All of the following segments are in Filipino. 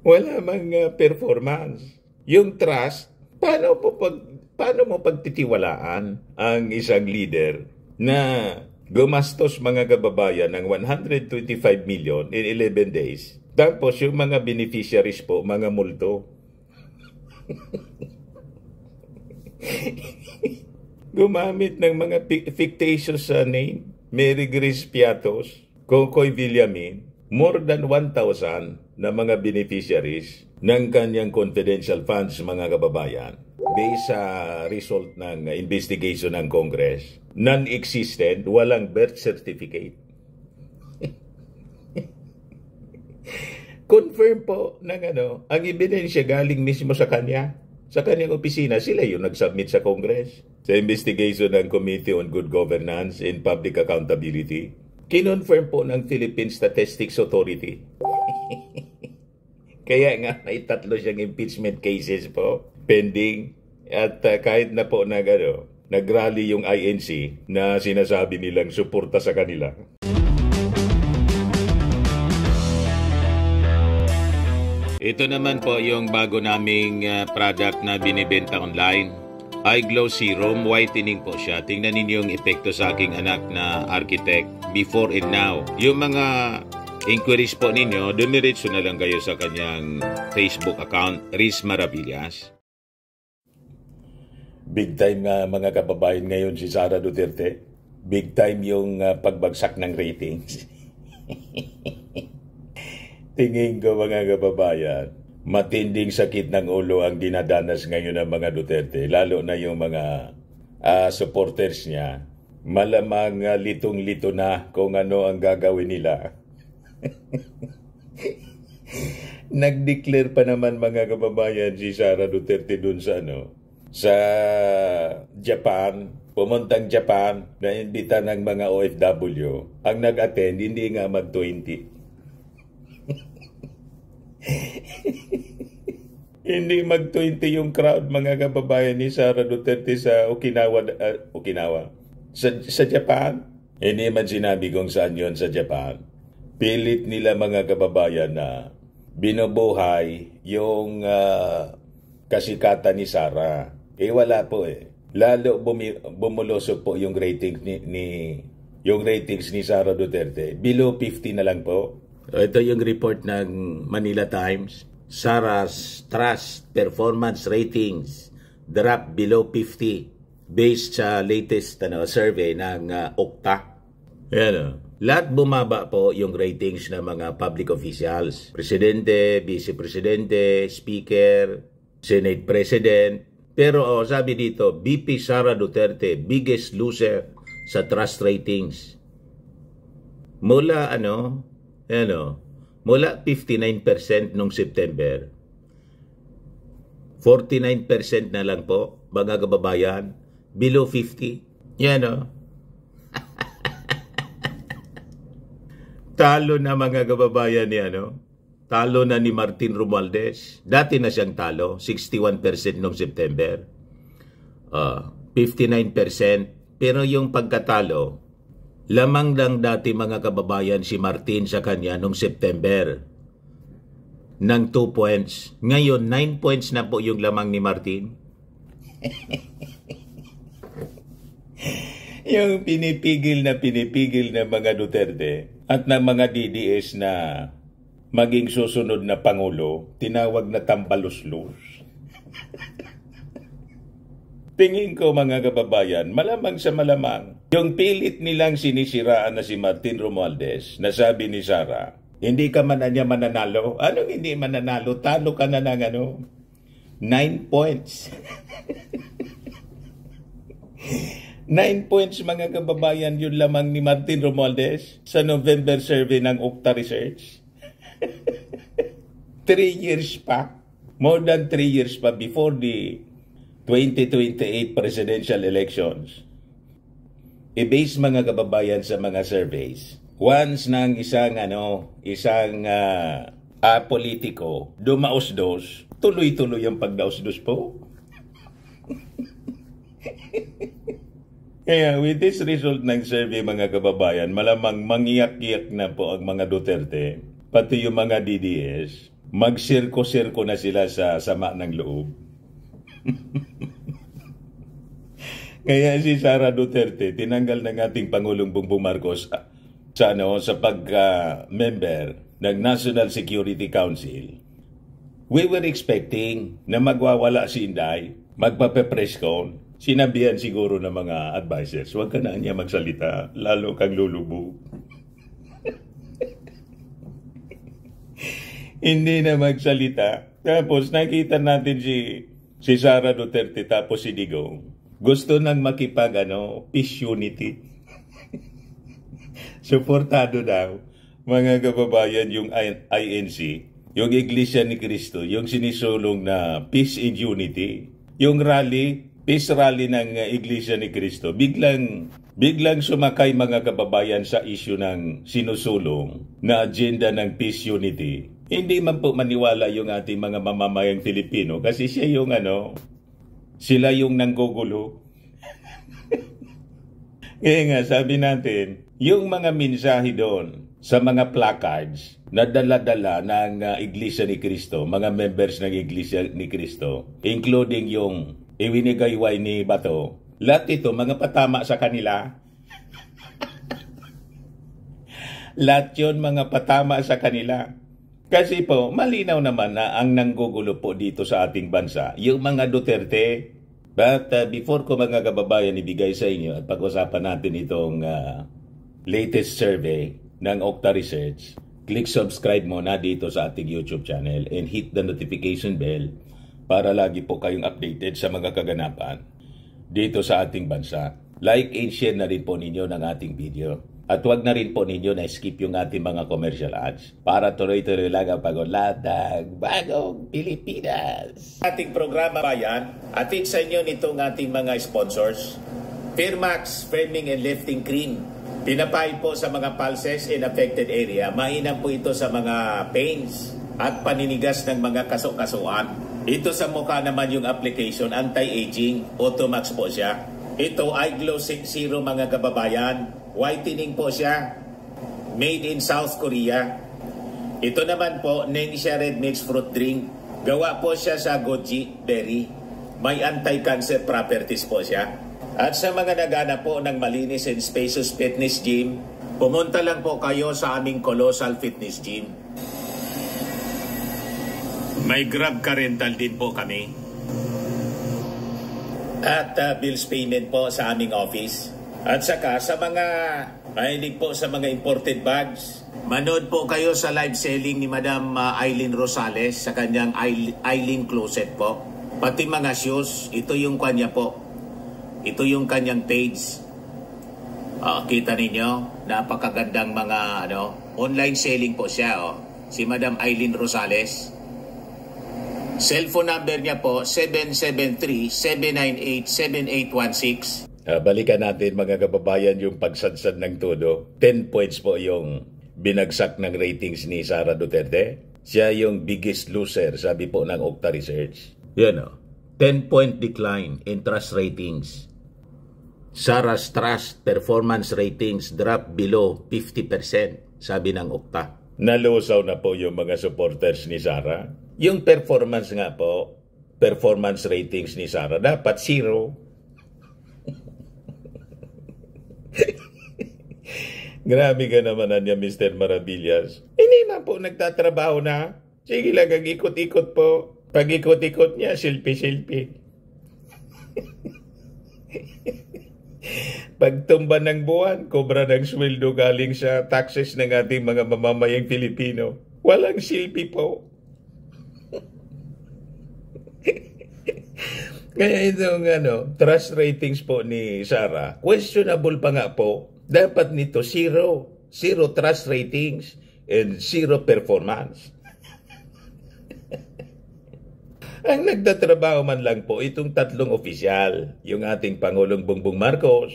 Wala mang performance. Yung trust, paano mo pagtitiwalaan ang isang leader na gumastos mga kababayan ng 125 million in 11 days. Tapos yung mga beneficiaries po, mga multo. Gumamit ng mga fictitious name. Mary Grace Piatos, Kokoy Villamin, more than 1,000 na mga beneficiaries ng kanyang confidential funds, mga kababayan. Based sa result ng investigation ng Congress, non-existent, walang birth certificate. Confirm po ng ang ebidensya galing mismo sa kanya. Sa kanyang opisina, sila yung nag-submit sa Congress. Sa investigation ng Committee on Good Governance and Public Accountability, kinonfirm po ng Philippine Statistics Authority. Kaya nga, may 3 siyang impeachment cases po pending. At kahit na po nag-rally yung INC na sinasabi nilang suporta sa kanila. Ito naman po yung bago naming product na binibenta online. iGlow Serum, whitening po siya. Tingnan ninyo yung epekto sa aking anak na architect before and now. Yung mga inquiries po ninyo, dumiretso na lang kayo sa kanyang Facebook account, Riz Maravillas. Big time nga mga kababayan ngayon si Sara Duterte. Big time yung pagbagsak ng ratings. Tingin ko mga kababayan, matinding sakit ng ulo ang dinadanas ngayon ng mga Duterte, lalo na yung mga supporters niya. Malamang litong-lito na kung ano ang gagawin nila. Nag-declare pa naman mga kababayan si Sara Duterte dun sa sa Japan, pumuntang Japan, na imbita ng mga OFW. Ang nag-attend, hindi nga mag-20. Hindi mag-20 yung crowd, mga kababayan ni Sara Duterte sa Okinawa. Sa Japan. Hindi man sinabi kung saan yon sa Japan. Pilit nila mga kababayan na binubuhay yung kasikatan ni Sara. Wala po Lalo bumulusok po yung ratings yung ratings ni Sara Duterte. Below 50 na lang po. Ito yung report ng Manila Times. Sara's trust performance ratings drop below 50 based sa latest survey ng Okta. Lahat bumaba po yung ratings ng mga public officials. Presidente, Vice Presidente, Speaker, Senate President. Pero sabi dito, VP Sara Duterte, biggest loser sa trust ratings. Mula mula 59% nung September, 49% na lang po, mga kababayan, below 50. Talo na mga kababayan ni talo na ni Martin Romualdez. Dati na siyang talo, 61% noong September. 59%. Pero yung pagkatalo, lamang lang dati mga kababayan si Martin sa kanya noong September ng 2 points. Ngayon, 9 points na po yung lamang ni Martin. Yung pinipigil na mga Duterte at ng mga DDS na maging susunod na Pangulo, tinawag na tambaluslos. Tingin ko mga kababayan, malamang sa malamang, yung pilit nilang sinisiraan na si Martin Romualdez, na sabi ni Sara, hindi ka man niya mananalo. Anong hindi mananalo? Talo ka na ng 9 points. 9 points mga kababayan yun lamang ni Martin Romualdez sa November survey ng Okta Research. 3 years pa, more than 3 years pa before the 2028 presidential elections. I-base mga kababayan sa mga surveys. Once ng isang politiko dumausdos, tuloy-tuloy ang pagdausdos po. Kaya with this result ng survey mga kababayan, malamang mangiyak-iyak na po ang mga Duterte, pati yung mga DDS. Magsirko-sirko na sila sa sama ng loob. Kaya si Sara Duterte tinanggal ng ating Pangulong Bongbong Marcos sa pagka-member ng National Security Council. We were expecting na magwawala si Inday, magpape-press con. Sinabihan siguro ng mga advisors, huwag ka na niya magsalita, lalo kang lulubog. Hindi na magsalita. Tapos nakita natin si Sara Duterte tapos si Digong. Gusto nang peace unity. Suportado daw, mga kababayan, yung INC, yung Iglesia ni Cristo, yung sinisulong na peace and unity. Yung peace rally ng Iglesia ni Cristo, biglang sumakay mga kababayan sa issue ng sinusulong na agenda ng peace unity. Hindi man po maniwala yung ating mga mamamayang Filipino kasi sila yung nanggugulo. Kaya nga sabi natin, yung mga mensahe doon sa mga placards na dala-dala ng Iglesia ni Cristo, mga members ng Iglesia ni Cristo, including yung iwinigayway ni Bato, lahat ito mga patama sa kanila. Lahat yun mga patama sa kanila. Kasi po, malinaw naman na ang nanggugulo po dito sa ating bansa, yung mga Duterte. But before ko mga kababayan ibigay sa inyo at pag-usapan natin itong latest survey ng Okta Research, click subscribe muna dito sa ating YouTube channel and hit the notification bell para lagi po kayong updated sa mga kaganapan dito sa ating bansa. Like and share na rin po ninyo ng ating video. At huwag na rin po ninyo na skip yung ating mga commercial ads para tuloy-tuloy lang ang pag-ulatag bagong Pilipinas. Ating programa bayan, atid sa inyo nitong ating mga sponsors. Firmax Firming and Lifting Cream. Pinapay po sa mga pulses in affected area. Mainam po ito sa mga pains at paninigas ng mga kaso-kasuan. Ito sa mukha naman yung application, anti-aging, Automax po siya. Ito ay Glow 60 mga kababayan. Whitening po siya. Made in South Korea. Ito naman po, Nengxia Red Mix Fruit Drink. Gawa po siya sa goji berry. May anti-cancer properties po siya. At sa mga nagana po ng malinis and spacious fitness gym, pumunta lang po kayo sa aming Colossal Fitness Gym. May Grab car rental din po kami. At bills payment po sa aming office. At saka sa mga mahilig po sa mga imported bags, manood po kayo sa live selling ni Madam Eileen Rosales sa kanyang Eileen Closet po. Pati mga shoes, ito yung kanya po. Ito yung kanyang page. Kita ninyo, napakagandang mga online selling po siya. Si Madam Eileen Rosales. Cellphone number niya po, 773-798-7816. Balikan natin mga kababayan yung pagsadsad ng todo. 10 points po yung binagsak ng ratings ni Sara Duterte. Siya yung biggest loser, sabi po ng Okta Research. Yan 10-point decline in trust ratings. Sara's trust performance ratings drop below 50%, sabi ng Okta. Nalusaw na po yung mga supporters ni Sara. Yung performance nga po, performance ratings ni Sara, dapat 0. Grabe ka naman niya, Mr. Maravillas. Hindi man po nagtatrabaho na. Sige lang, ikot-ikot po. Pag ikot-ikot niya, silpi-silpi. Pagtumba ng buwan, kobra ng sweldo galing sa taxes ng ating mga mamamayang Pilipino. Walang silpi po. Kaya itong trust ratings po ni Sara, questionable pa nga po. Dapat nito 0. 0 trust ratings and 0 performance. Ang nagtatrabaho man lang po itong tatlong opisyal, yung ating Pangulong Bongbong Marcos,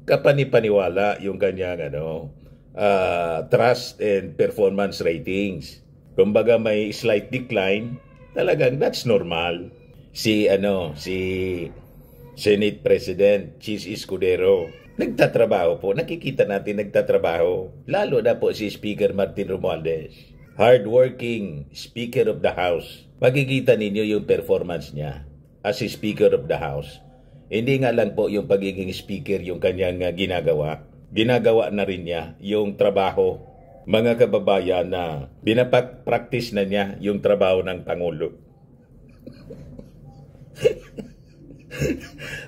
kapanipaniwala yung kanyang trust and performance ratings. Kumbaga may slight decline, talagang that's normal. Si Senate President Chis Escudero, nagtatrabaho po. Nakikita natin nagtatrabaho. Lalo na po si Speaker Martin Romualdez. hardworking Speaker of the House. Makikita ninyo yung performance niya as a Speaker of the House. Hindi nga lang po yung pagiging speaker yung kanyang ginagawa. Ginagawa na rin niya yung trabaho, mga kababayan, na pinapractice na niya yung trabaho ng Pangulo.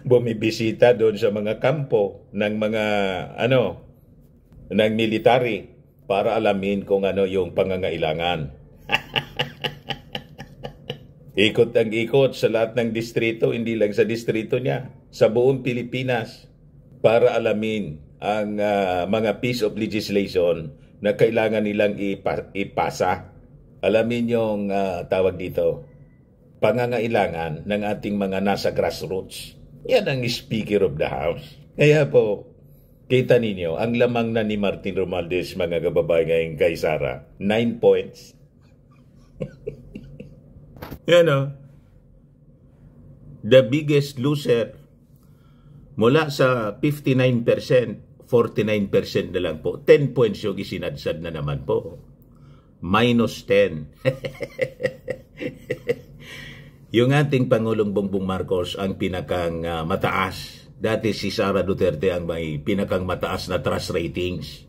Bumibisita doon sa mga kampo ng mga ng military para alamin kung ano yung pangangailangan. Ikot ang ikot sa lahat ng distrito, hindi lang sa distrito niya, sa buong Pilipinas, para alamin ang mga piece of legislation na kailangan nilang ipasa. Alamin yung tawag dito, pangangailangan ng ating mga nasa grassroots. Yan ang Speaker of the House. Kaya po, kita ninyo, ang lamang na ni Martin Romualdez, mga kababayan, kay Sara, 9 points. Yan o. The biggest loser, mula sa 59%, 49% na lang po. 10 points yung isinadsad na naman po. Minus 10. Yung ating Pangulong Bongbong Marcos ang pinakang mataas. Dati si Sara Duterte ang may pinakang mataas na trust ratings.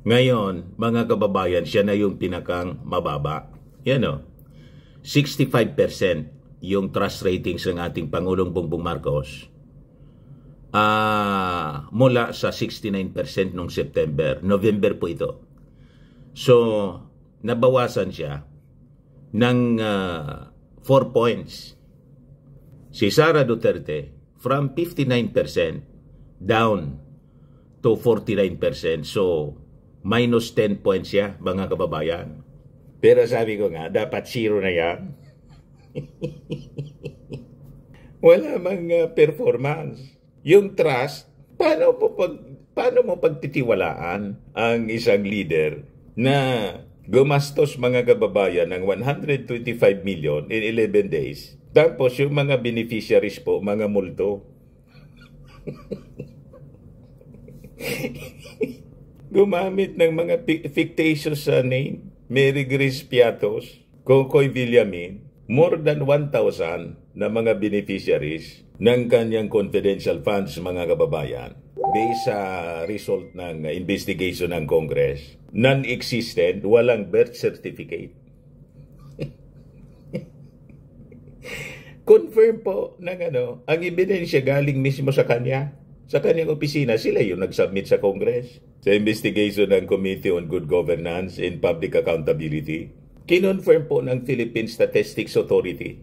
Ngayon, mga kababayan, siya na yung pinakang mababa. Yan o. 65% yung trust ratings ng ating Pangulong Bongbong Marcos. Mula sa 69% noong September. November po ito. So, nabawasan siya ng 4 points. Si Sara Duterte, from 59% down to 49%. So, minus 10 points siya, mga kababayan. Pero sabi ko nga, dapat zero na yan. Wala mang performance. Yung trust, paano mo pagtitiwalaan ang isang leader na gumastos, mga kababayan, ng 125 million in 11 days. Tapos yung mga beneficiaries po, mga multo. Gumamit ng mga fictitious name. Mary Grace Piatos, Kokoy Villamin, more than 1,000 na mga beneficiaries ng kanyang confidential funds, mga kababayan, based sa result ng investigation ng Congress. Non-existent, walang birth certificate. Confirm po ng ang ebidensya galing mismo sa kanya. Sa kanyang opisina, sila yung nag-submit sa Congress. Sa investigation ng Committee on Good Governance and Public Accountability, kinonfirm po ng Philippine Statistics Authority.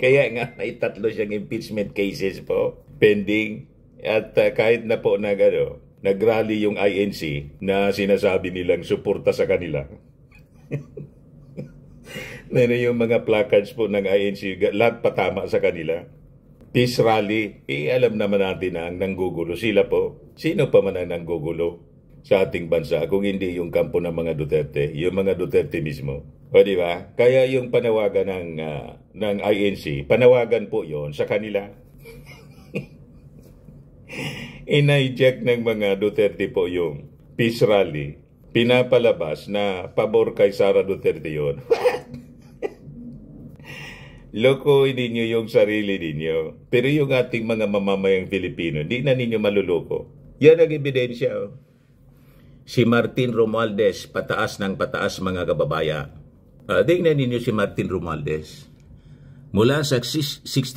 Kaya nga, may 3 siyang impeachment cases po pending. At kahit na po nag-rally yung INC na sinasabi nilang suporta sa kanila. Meron yung mga placards po ng INC, lahat patama sa kanila. Peace rally, alam naman natin na ang nanggugulo sila po. Sino pa man ang nanggugulo sa ating bansa kung hindi yung kampo ng mga Duterte, yung mga Duterte mismo. O di ba? Kaya yung panawagan ng INC, panawagan po yon sa kanila. In-hijack ng mga Duterte po yung peace rally. Pinapalabas na pabor kay Sara Duterte yon. Loko ninyo yung sarili ninyo. Pero yung ating mga mamamayang Pilipino, hindi na ninyo maluloko. Yan ang ebidensya. Oh. Si Martin Romualdez, pataas ng pataas, mga kababayan. Tingnan ninyo si Martin Romualdez. Mula sa 61%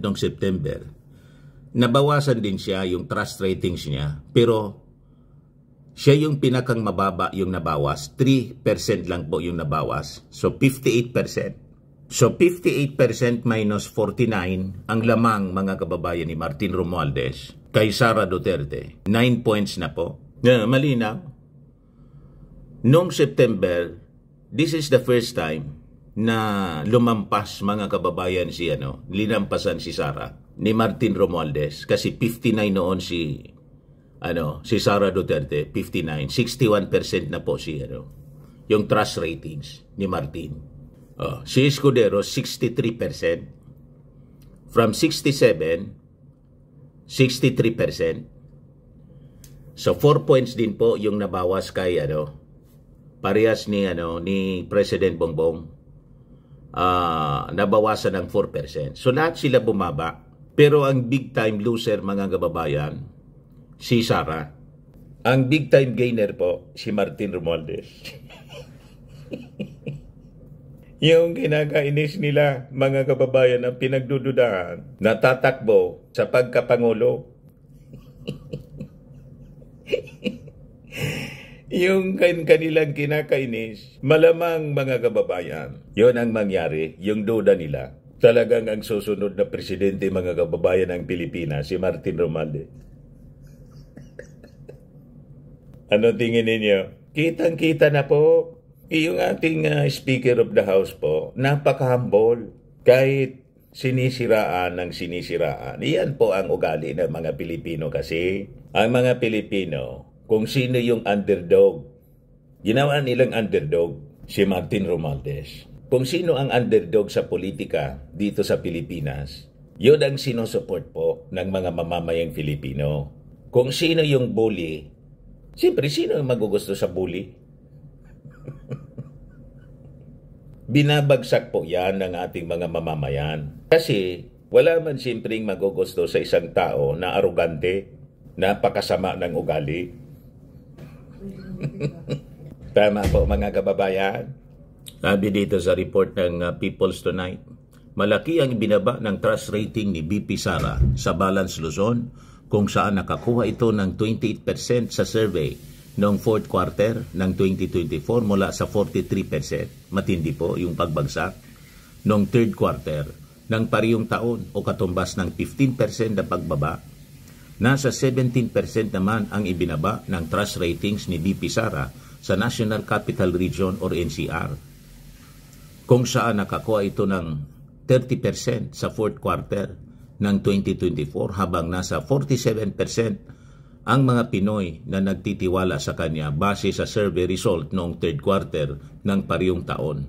noong September, nabawasan din siya yung trust ratings niya. Pero siya yung pinakang mababa yung nabawas. 3% lang po yung nabawas. So 58%. So 58% minus 49 ang lamang, mga kababayan, ni Martin Romualdez kay Sara Duterte. 9 points na po. Malinaw. Noong September, this is the first time na lumampas, mga kababayan, linampasan si Sara ni Martin Romualdez, kasi 59 noon si Sara Duterte, 59. 61% na po yung trust ratings ni Martin. Si Escudero, 63%. From 67, 63%. So 4 points din po yung nabawas kay parehas ni President Bongbong, nabawasan ng 4%. So lahat sila bumaba. Pero ang big time loser, mga kababayan, si Sara. Ang big time gainer po, si Martin Romualdez. Yung kinakainis nila, mga kababayan, ang pinagdududahan, natatakbo sa pagkapangulo. Yung kanilang kinakainis, malamang mga kababayan, yun ang mangyari, yung duda nila. Talagang ang susunod na presidente, mga kababayan ng Pilipinas, si Martin Romualdez. Ano tingin ninyo? Kitang-kita na po. Yung ating Speaker of the House po, napaka-humble. Kahit sinisiraan ng sinisiraan. Iyan po ang ugali ng mga Pilipino kasi. Ang mga Pilipino, kung sino yung underdog, ginawa nilang underdog, si Martin Romualdez. Kung sino ang underdog sa politika dito sa Pilipinas, yun ang sinusupport po ng mga mamamayang Filipino. Kung sino yung bully, siyempre sino ang magugusto sa bully? Binabagsak po yan ng ating mga mamamayan. Kasi wala man simpleng magugusto sa isang tao na arugante, napakasama ng ugali. Tama po mga kababayan. Sabi dito sa report ng People's Tonight, malaki ang binaba ng trust rating ni BP Sara sa Balance Luzon kung saan nakakuha ito ng 28% sa survey noong fourth quarter ng 2024 mula sa 43%. Matindi po yung pagbagsak. Noong third quarter ng parehong taon o katumbas ng 15% na pagbaba, nasa 17% naman ang ibinaba ng trust ratings ni BP Sara sa National Capital Region or NCR, kung saan nakakuha ito ng 30% sa fourth quarter ng 2024 habang nasa 47% ang mga Pinoy na nagtitiwala sa kanya base sa survey result noong third quarter ng parehong taon.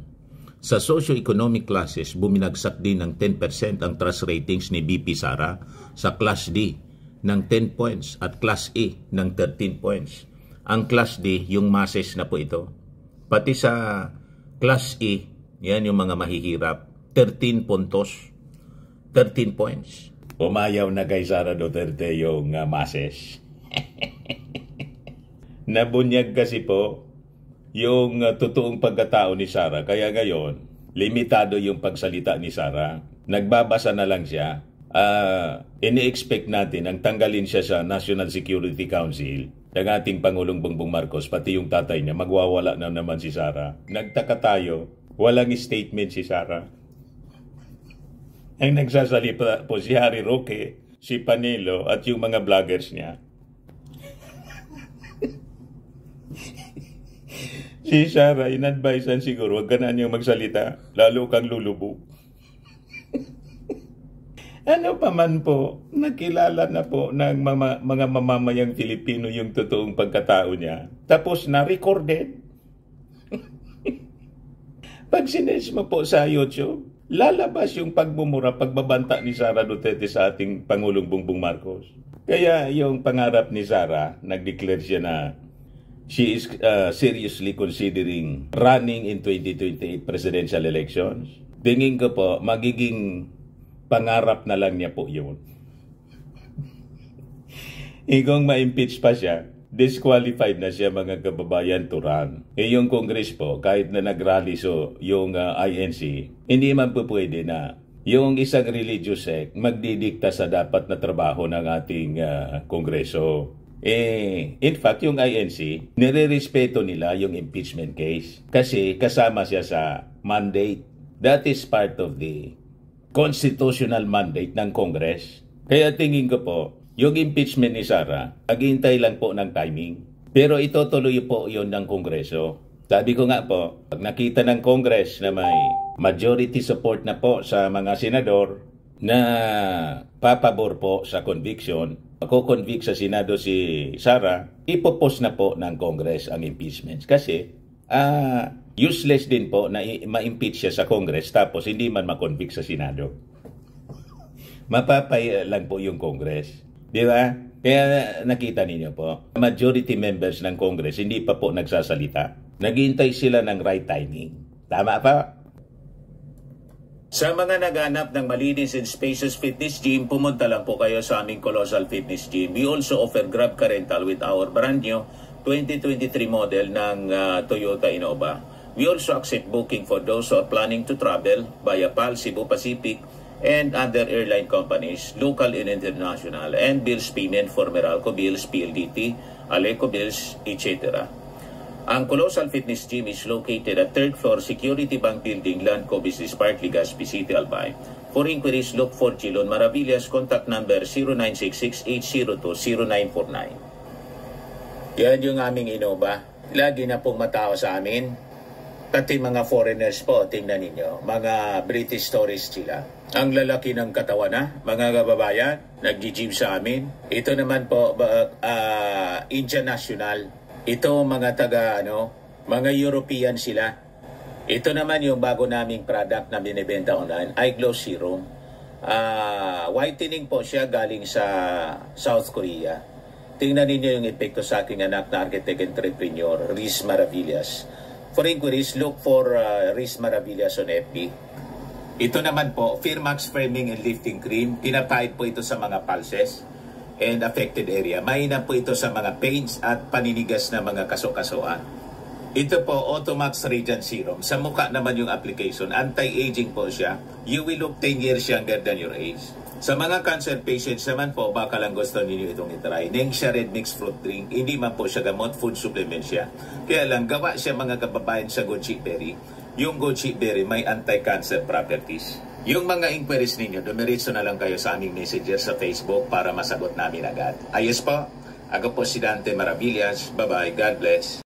Sa socio-economic classes, buminagsak din ng 10% ang trust ratings ni BP Sara sa Class D ng 10 points at Class A ng 13 points. Ang Class D, yung masses na po ito. Pati sa Class E, yan yung mga mahihirap, 13 puntos, 13 points. Umayaw na kay Sara Duterte yung masses. Nabunyag kasi po yung totoong pagkatao ni Sara. Kaya ngayon, limitado yung pagsalita ni Sara. Nagbabasa na lang siya. Ini-expect natin ang tanggalin siya sa National Security Council ng ating Pangulong Bongbong Marcos, pati yung tatay niya, magwawala na naman si Sara. Nagtaka tayo, walang statement si Sara. Ang nagsasalita po si Harry Roque, si Panelo at yung mga vloggers niya. Si Sara, in-advisean siguro, huwag ka na niyang magsalita, lalo kang lulubog. Ano pa man po, nakilala na po ng mga mamamayang Filipino yung totoong pagkatao niya. Tapos na-recorded. Pag sinesh mo po sa YouTube, lalabas yung pagmumura, pagbabanta ni Sara Duterte sa ating Pangulong Bongbong Marcos. Kaya yung pangarap ni Sara, nag-declare siya na she is seriously considering running in 2028 presidential elections. Tingin ko po, magiging pangarap na lang niya po yun. Kung ma-impeach pa siya, disqualified na siya mga kababayan to run. Yung Congress po, kahit na nag-rally yung INC, hindi man po pwede na yung isang religious sect magdidikta sa dapat na trabaho ng ating Kongreso. In fact, yung INC, nire-respeto nila yung impeachment case kasi kasama siya sa mandate. That is part of the constitutional mandate ng Congress. Kaya tingin ko po, yung impeachment ni Sara, maghintay lang po ng timing. Pero itutuloy po yon ng Kongreso. Sabi ko nga po, pag nakita ng Congress na may majority support na po sa mga senador na papabor po sa conviction, ako-convict sa Senado si Sara, ipopost na po ng Congress ang impeachment. Kasi useless din po na ma-impeach siya sa Congress tapos hindi man ma-convict sa Senado. Mapapay lang po yung Congress. Di ba? Kaya nakita ninyo po, majority members ng Congress hindi pa po nagsasalita. Naghihintay sila ng right timing. Tama pa? Sa mga naghanap ng malinis and spacious fitness gym, pumunta lang po kayo sa aming Colossal Fitness Gym. We also offer Grab Car Rental with our brand new 2023 model ng Toyota Innova. We also accept booking for those who are planning to travel via PAL, Cebu Pacific, and other airline companies, local and international, and bills payment for Meralco Bills, PLDT, Aleco Bills, etc. Ang Colossal Fitness Gym is located at 3rd floor Security Bank Building, Landco Business Park, Legazpi City, Albay. For inquiries, look for Chilon Maravillas. Contact number 0966-802-0949. Yan yung aming Innova. Lagi na pong matao sa amin. Pati mga foreigners po, tingnan ninyo. Mga British tourists sila. Ang lalaki ng katawan na, mga kababayan, nag-gym sa amin. Ito naman po, Indian National. Ito mga mga European sila. Ito naman yung bago naming product na binibenta online, Eye Glow Serum. Whitening po siya galing sa South Korea. Tingnan ninyo yung epekto sa aking anak na architect entrepreneur, Riz Maravillas. For inquiries, look for Riz Maravillas on FB. Ito naman po, Firmax Framing and Lifting Cream. Pinapahid po ito sa mga pulses and affected area. Mahina po ito sa mga pains at paninigas na mga kaso-kasoan. Ito po, Automax Radiant Serum. Sa mukha naman yung application. Anti-aging po siya. You will look 10 years younger than your age. Sa mga cancer patients naman po, baka lang gusto ninyo itong itry. Nengxia Red Mixed Fruit Drink. Hindi man po siya gamot, food supplement siya. Kaya lang, gawa siya mga kababayan sa goji berry. Yung goji berry may anti-cancer properties. Yung mga inquiries ninyo, dumiritso na lang kayo sa aming messages sa Facebook para masagot namin agad. Ayos po, ako po si Dante Maravillas. Bye-bye. God bless.